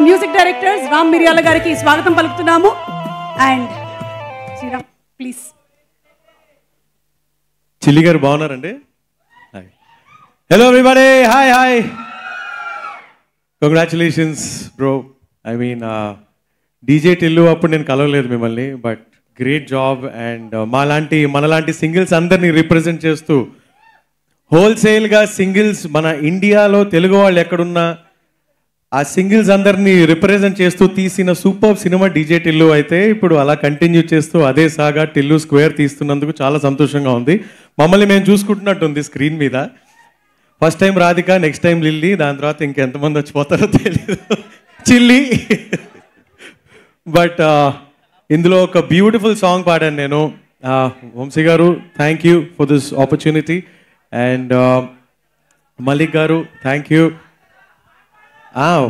Music directors Ram Miriyala గారికి స్వాగతం పలుకుతున్నాము. And Sriram please. చిల్లి గారు బాగున్నారండి? Hello everybody, hi hi, congratulations bro. I mean DJ Tillu అప్పుడు నేను కలవలేదు మిమ్మల్ని, బట్ గ్రేట్ జాబ్. అండ్ మనలాంటి సింగిల్స్ అందరినీ రిప్రజెంట్ చేస్తూ హోల్సేల్గా సింగిల్స్ మన ఇండియాలో తెలుగు వాళ్ళు ఎక్కడున్నా ఆ సింగిల్స్ అందరినీ రిప్రజెంట్ చేస్తూ తీసిన సూపర్ సినిమా డీజే టిల్లు. అయితే ఇప్పుడు అలా కంటిన్యూ చేస్తూ అదే సాగా టిల్లు స్క్వేర్ తీస్తున్నందుకు చాలా సంతోషంగా ఉంది. మమ్మల్ని మేము చూసుకుంటున్నట్టుంది స్క్రీన్ మీద. First time Radhika, next time lily, దాని తర్వాత ఇంకెంతమంది వచ్చిపోతారో తెలియదు, చిల్లి. బట్ ఇందులో ఒక బ్యూటిఫుల్ సాంగ్ పాడాను నేను. వంశీ గారు, thank you for this opportunity. And Malik గారు, థ్యాంక్ యూ.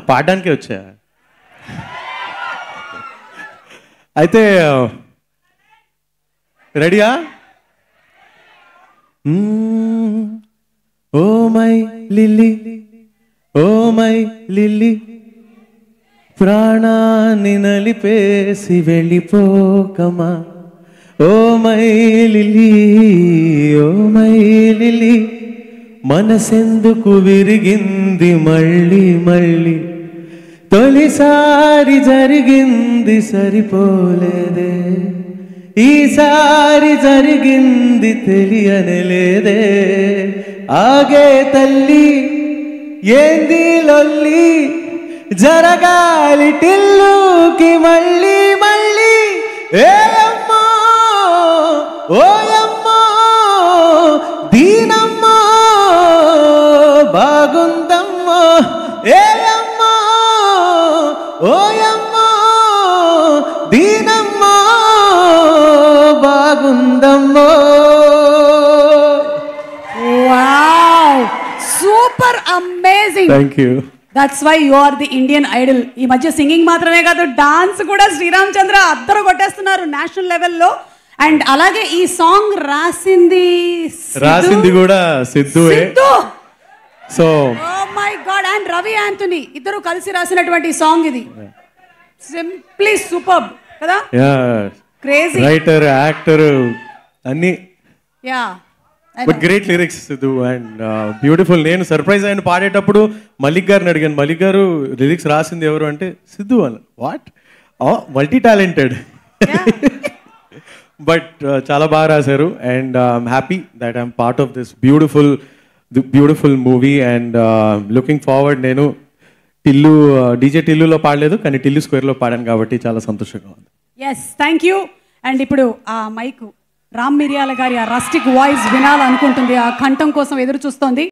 పాడడానికే వచ్చా. అయితే రెడీయా? Oh my Lily, oh my Lily, ప్రాణాన్ని నలిపేసి వెళ్ళిపోకమా. Oh my Lily, oh my Lily, మనసెందుకు విరిగింది మళ్ళీ మళ్ళీ, తొలిసారి జరిగింది సరిపోలేదే, ఈసారి జరిగింది తెలియనలేదే. ఆగే తల్లి ఏంది లొల్లి, జరగాలి టిల్లుకి మళ్ళీ మళ్ళీ. ఏయమ్మో ఓయమ్మో దీనమ్మో బాగుందమ్మో, ఏయమ్మో ఓయమ్మో దీనమ్మో బాగుందమ్మో. Wow, super amazing. Thank you. That's why you are the Indian Idol. ఈ మధ్య సింగింగ్ మాత్రమే కాదు, డాన్స్ కూడా శ్రీరామ్ చంద్ర అద్దరు కొట్టేస్తున్నారు నేషనల్ లెవెల్లో. అండ్ అలాగే ఈ సాంగ్ రాసింది కూడా సిద్ధువే. So oh my God. And Ravi Anthony ఇద్దరు కలిసి రాసినటువంటి సాంగ్ ఇది. సింప్లీ సూపర్బ్ కదా. క్రేజీ రైటర్, యాక్టర్ అన్ని. Yeah, but great lyrics Sidhu and beautiful. నేను సర్ప్రైజ్ అయిన పాడేటప్పుడు మలిక్ గారిని అడిగాను, మలిక్ గారు లిరిక్స్ రాసింది ఎవరు అంటే సిద్ధు అన్న. What, multi talented. బట్ చాలా బాగా రాశారు. And I'm happy that I'm part of this beautiful movie. And looking forward. నేను టిల్లు డీజే టిల్లులో పాడలేదు, కానీ టిల్లు స్క్వేర్లో పాడాను కాబట్టి చాలా సంతోషంగా ఉంది. Yes, thank you. అండ్ ఇప్పుడు ఆ మైక్ రామ్ మిరియాల గారి ఆ రస్టిక్ వాయిస్ వినాలనుకుంటుంది, ఆ కంఠం కోసం ఎదురు చూస్తోంది.